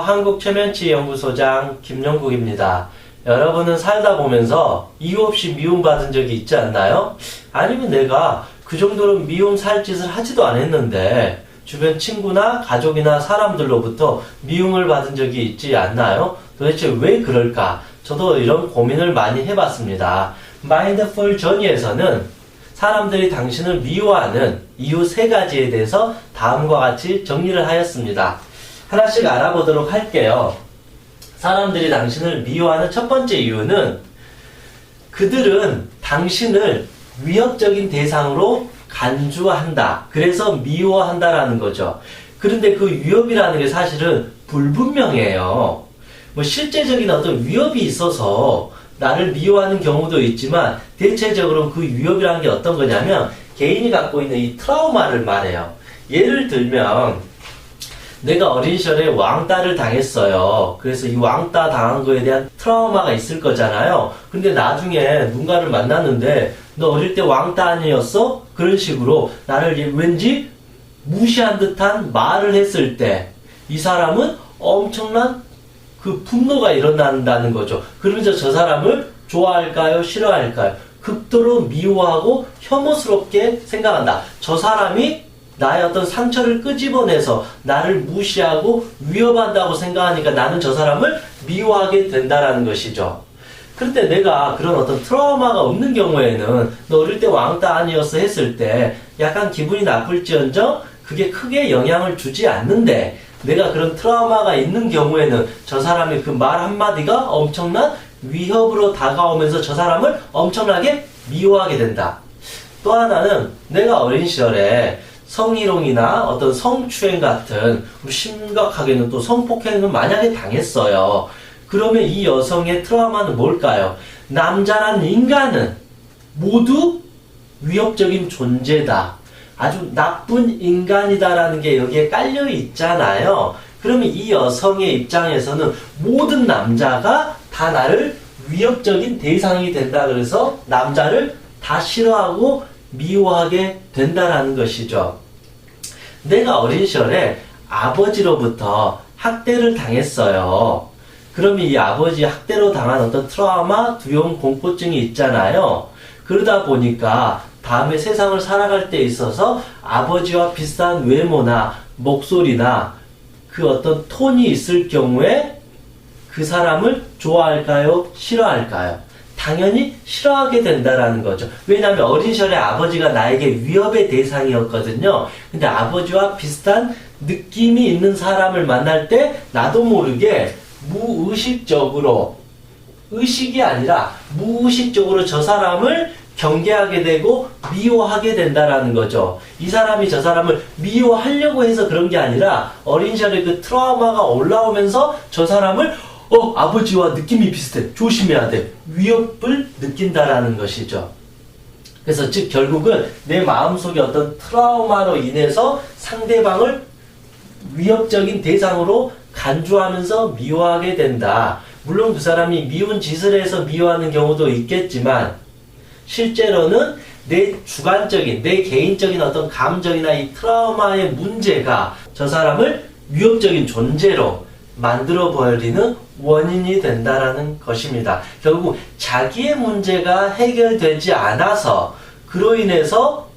한국최면치연구소장 김영국입니다. 여러분은 살다 보면서 이유 없이 미움받은 적이 있지 않나요? 아니면 내가 그 정도로 미움 살 짓을 하지도 않았는데 주변 친구나 가족이나 사람들로부터 미움을 받은 적이 있지 않나요? 도대체 왜 그럴까? 저도 이런 고민을 많이 해봤습니다. 마인드풀 전이에서는 사람들이 당신을 미워하는 이유 3가지에 대해서 다음과 같이 정리를 하였습니다. 하나씩 알아보도록 할게요. 사람들이 당신을 미워하는 첫 번째 이유는 그들은 당신을 위협적인 대상으로 간주한다. 그래서 미워한다라는 거죠. 그런데 그 위협이라는 게 사실은 불분명해요. 실제적인 어떤 위협이 있어서 나를 미워하는 경우도 있지만 대체적으로 그 위협이라는 게 어떤 거냐면 개인이 갖고 있는 이 트라우마를 말해요. 예를 들면 내가 어린 시절에 왕따를 당했어요. 그래서 이 왕따 당한 거에 대한 트라우마가 있을 거잖아요. 근데 나중에 누군가를 만났는데 너 어릴 때 왕따 아니었어? 그런 식으로 나를 왠지 무시한 듯한 말을 했을 때 이 사람은 엄청난 그 분노가 일어난다는 거죠. 그러면서 저 사람을 좋아할까요? 싫어할까요? 극도로 미워하고 혐오스럽게 생각한다. 저 사람이 나의 어떤 상처를 끄집어내서 나를 무시하고 위협한다고 생각하니까 나는 저 사람을 미워하게 된다라는 것이죠. 그런데 내가 그런 어떤 트라우마가 없는 경우에는 너 어릴 때 왕따 아니었어 했을 때 약간 기분이 나쁠지언정 그게 크게 영향을 주지 않는데 내가 그런 트라우마가 있는 경우에는 저 사람의 그 말 한마디가 엄청난 위협으로 다가오면서 저 사람을 엄청나게 미워하게 된다. 또 하나는 내가 어린 시절에 성희롱이나 어떤 성추행 같은 심각하게는 또 성폭행을 만약에 당했어요. 그러면 이 여성의 트라우마는 뭘까요? 남자란 인간은 모두 위협적인 존재다. 아주 나쁜 인간이다라는 게 여기에 깔려 있잖아요. 그러면 이 여성의 입장에서는 모든 남자가 다 나를 위협적인 대상이 된다. 그래서 남자를 다 싫어하고 미워하게 된다라는 것이죠. 내가 어린 시절에 아버지로부터 학대를 당했어요. 그러면 이 아버지 학대로 당한 어떤 트라우마, 두려움, 공포증이 있잖아요. 그러다 보니까 다음에 세상을 살아갈 때 있어서 아버지와 비슷한 외모나 목소리나 그 어떤 톤이 있을 경우에 그 사람을 좋아할까요? 싫어할까요? 당연히 싫어하게 된다라는 거죠. 왜냐하면 어린 시절에 아버지가 나에게 위협의 대상이었거든요. 근데 아버지와 비슷한 느낌이 있는 사람을 만날 때 나도 모르게 무의식적으로, 의식이 아니라 무의식적으로 저 사람을 경계하게 되고 미워하게 된다라는 거죠. 이 사람이 저 사람을 미워하려고 해서 그런 게 아니라 어린 시절에 그 트라우마가 올라오면서 저 사람을 아버지와 느낌이 비슷해. 조심해야 돼. 위협을 느낀다라는 것이죠. 그래서 즉 결국은 내 마음속에 어떤 트라우마로 인해서 상대방을 위협적인 대상으로 간주하면서 미워하게 된다. 물론 그 사람이 미운 짓을 해서 미워하는 경우도 있겠지만 실제로는 내 주관적인, 내 개인적인 어떤 감정이나 이 트라우마의 문제가 저 사람을 위협적인 존재로 만들어버리는 원인이 된다라는 것입니다. 결국 자기의 문제가 해결되지 않아서 그로 인해서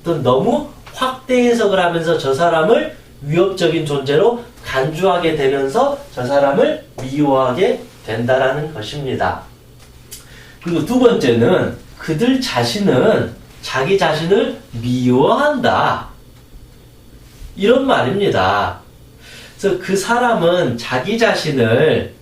또 너무 확대 해석을 하면서 저 사람을 위협적인 존재로 간주하게 되면서 저 사람을 미워하게 된다라는 것입니다. 그리고 두 번째는 그들 자신은 자기 자신을 미워한다. 이런 말입니다. 그래서 그 사람은 자기 자신을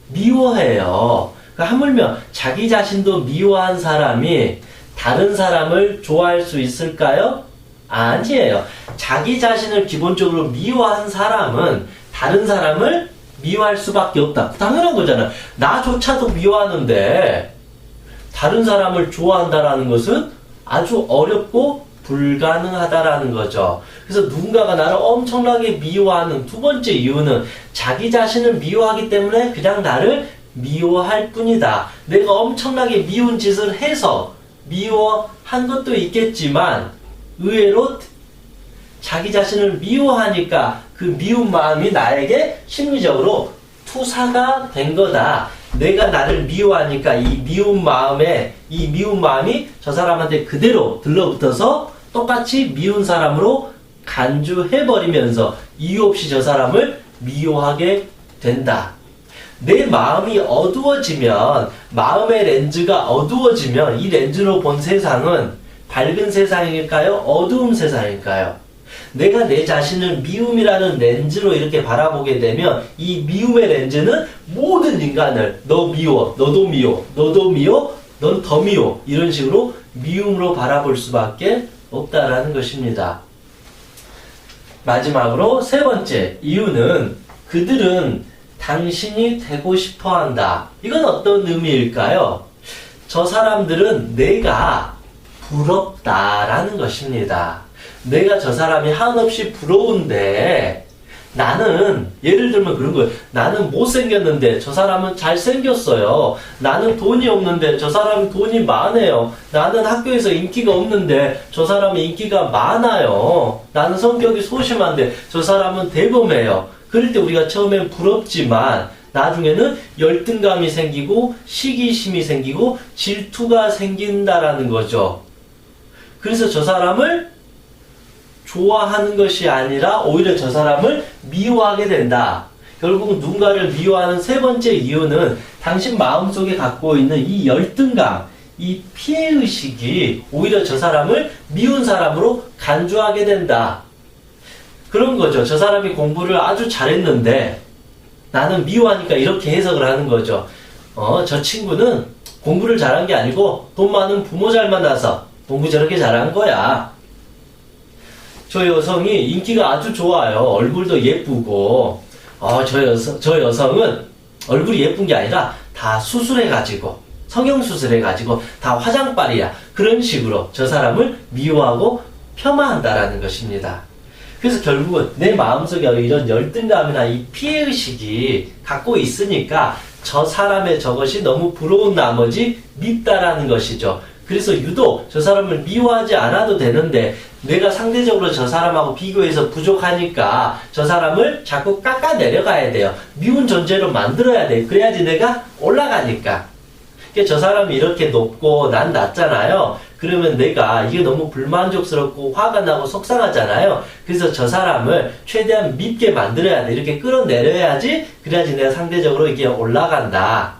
미워해요. 하물며 자기 자신도 미워한 사람이 다른 사람을 좋아할 수 있을까요? 아니에요. 자기 자신을 기본적으로 미워한 사람은 다른 사람을 미워할 수밖에 없다. 당연한 거잖아요. 나조차도 미워하는데 다른 사람을 좋아한다라는 것은 아주 어렵고 불가능하다라는 거죠. 그래서 누군가가 나를 엄청나게 미워하는 두 번째 이유는 자기 자신을 미워하기 때문에 그냥 나를 미워할 뿐이다. 내가 엄청나게 미운 짓을 해서 미워한 것도 있겠지만 의외로 자기 자신을 미워하니까 그 미운 마음이 나에게 심리적으로 투사가 된 거다. 내가 나를 미워하니까 이 미운 마음이 저 사람한테 그대로 들러붙어서 똑같이 미운 사람으로 간주해버리면서 이유 없이 저 사람을 미워하게 된다. 내 마음이 어두워지면, 마음의 렌즈가 어두워지면 이 렌즈로 본 세상은 밝은 세상일까요? 어두운 세상일까요? 내가 내 자신을 미움이라는 렌즈로 이렇게 바라보게 되면 이 미움의 렌즈는 모든 인간을 너 미워, 너도 미워, 너도 미워, 넌 더 미워, 이런 식으로 미움으로 바라볼 수밖에 없다라는 것입니다. 마지막으로 세 번째 이유는 그들은 당신이 되고 싶어 한다. 이건 어떤 의미일까요? 저 사람들은 내가 부럽다라는 것입니다. 내가 저 사람이 한없이 부러운데 나는, 예를 들면 그런 거예요. 나는 못생겼는데 저 사람은 잘생겼어요. 나는 돈이 없는데 저 사람은 돈이 많아요. 나는 학교에서 인기가 없는데 저 사람은 인기가 많아요. 나는 성격이 소심한데 저 사람은 대범해요. 그럴 때 우리가 처음엔 부럽지만 나중에는 열등감이 생기고 시기심이 생기고 질투가 생긴다라는 거죠. 그래서 저 사람을 좋아하는 것이 아니라 오히려 저 사람을 미워하게 된다. 결국 누군가를 미워하는 세 번째 이유는 당신 마음속에 갖고 있는 이 열등감, 이 피해의식이 오히려 저 사람을 미운 사람으로 간주하게 된다. 그런 거죠. 저 사람이 공부를 아주 잘했는데 나는 미워하니까 이렇게 해석을 하는 거죠. 저 친구는 공부를 잘한 게 아니고 돈 많은 부모 잘 만나서 공부 저렇게 잘한 거야. 저 여성이 인기가 아주 좋아요. 얼굴도 예쁘고, 저 여성은 얼굴이 예쁜 게 아니라 다 수술해가지고, 성형수술해가지고, 다 화장빨이야. 그런 식으로 저 사람을 미워하고 폄하한다라는 것입니다. 그래서 결국은 내 마음속에 이런 열등감이나 이 피해의식이 갖고 있으니까 저 사람의 저것이 너무 부러운 나머지 밉다라는 것이죠. 그래서 유독 저 사람을 미워하지 않아도 되는데 내가 상대적으로 저 사람하고 비교해서 부족하니까 저 사람을 자꾸 깎아 내려가야 돼요. 미운 존재로 만들어야 돼요. 그래야지 내가 올라가니까. 그러니까 저 사람이 이렇게 높고 난 낮잖아요. 그러면 내가 이게 너무 불만족스럽고 화가 나고 속상하잖아요. 그래서 저 사람을 최대한 밉게 만들어야 돼. 이렇게 끌어내려야지. 그래야지 내가 상대적으로 이게 올라간다.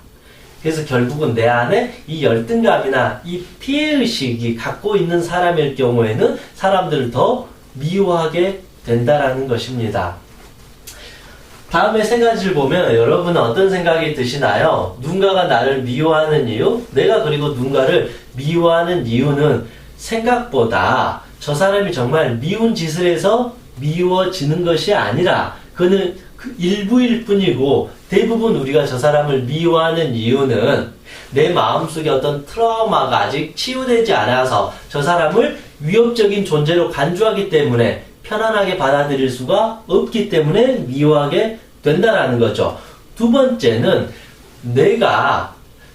그래서 결국은 내 안에 이 열등감이나 이 피해의식이 갖고 있는 사람일 경우에는 사람들을 더 미워하게 된다라는 것입니다. 다음에 세 가지를 보면 여러분은 어떤 생각이 드시나요? 누군가가 나를 미워하는 이유? 내가 그리고 누군가를 미워하는 이유는 생각보다 저 사람이 정말 미운 짓을 해서 미워지는 것이 아니라 그는 그 일부일 뿐이고 대부분 우리가 저 사람을 미워하는 이유는 내 마음속에 어떤 트라우마가 아직 치유되지 않아서 저 사람을 위협적인 존재로 간주하기 때문에 편안하게 받아들일 수가 없기 때문에 미워하게 된다는 거죠. 두 번째는 내가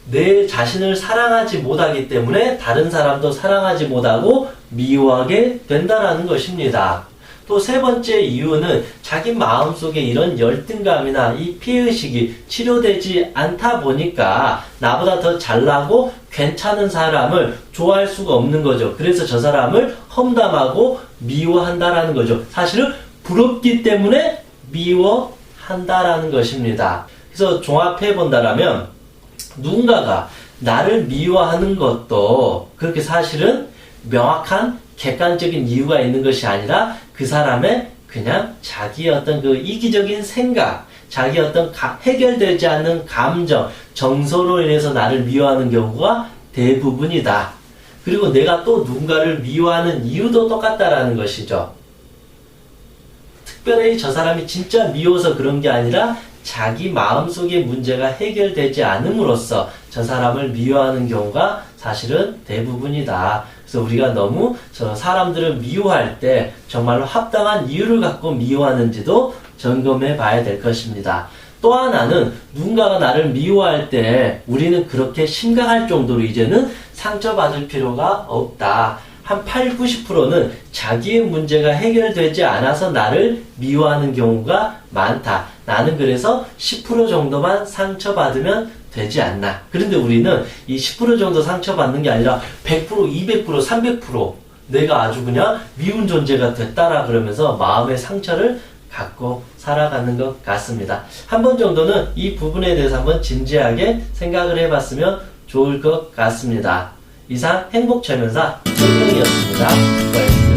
내 자신을 사랑하지 못하기 때문에 다른 사람도 사랑하지 못하고 미워하게 된다는 것입니다. 또 세 번째 이유는 자기 마음속에 이런 열등감이나 이 피해의식이 치료되지 않다 보니까 나보다 더 잘나고 괜찮은 사람을 좋아할 수가 없는 거죠. 그래서 저 사람을 험담하고 미워한다라는 거죠. 사실은 부럽기 때문에 미워한다라는 것입니다. 그래서 종합해 본다라면 누군가가 나를 미워하는 것도 그렇게 사실은 명확한 객관적인 이유가 있는 것이 아니라 그 사람의 그냥 자기의 어떤 그 이기적인 생각, 자기의 어떤 해결되지 않는 감정, 정서로 인해서 나를 미워하는 경우가 대부분이다. 그리고 내가 또 누군가를 미워하는 이유도 똑같다라는 것이죠. 특별히 저 사람이 진짜 미워서 그런 게 아니라 자기 마음속의 문제가 해결되지 않음으로써 저 사람을 미워하는 경우가 사실은 대부분이다. 그래서 우리가 너무 저 사람들을 미워할 때 정말로 합당한 이유를 갖고 미워하는지도 점검해 봐야 될 것입니다. 또 하나는 누군가가 나를 미워할 때 우리는 그렇게 심각할 정도로 이제는 상처받을 필요가 없다. 한 8, 90%는 자기의 문제가 해결되지 않아서 나를 미워하는 경우가 많다. 나는 그래서 10% 정도만 상처받으면 되지 않나. 그런데 우리는 이 10% 정도 상처받는 게 아니라 100%, 200%, 300% 내가 아주 그냥 미운 존재가 됐다라 그러면서 마음의 상처를 갖고 살아가는 것 같습니다. 한 번 정도는 이 부분에 대해서 한번 진지하게 생각을 해봤으면 좋을 것 같습니다. 이상 행복철면사 손명이었습니다. 수고하셨습니다.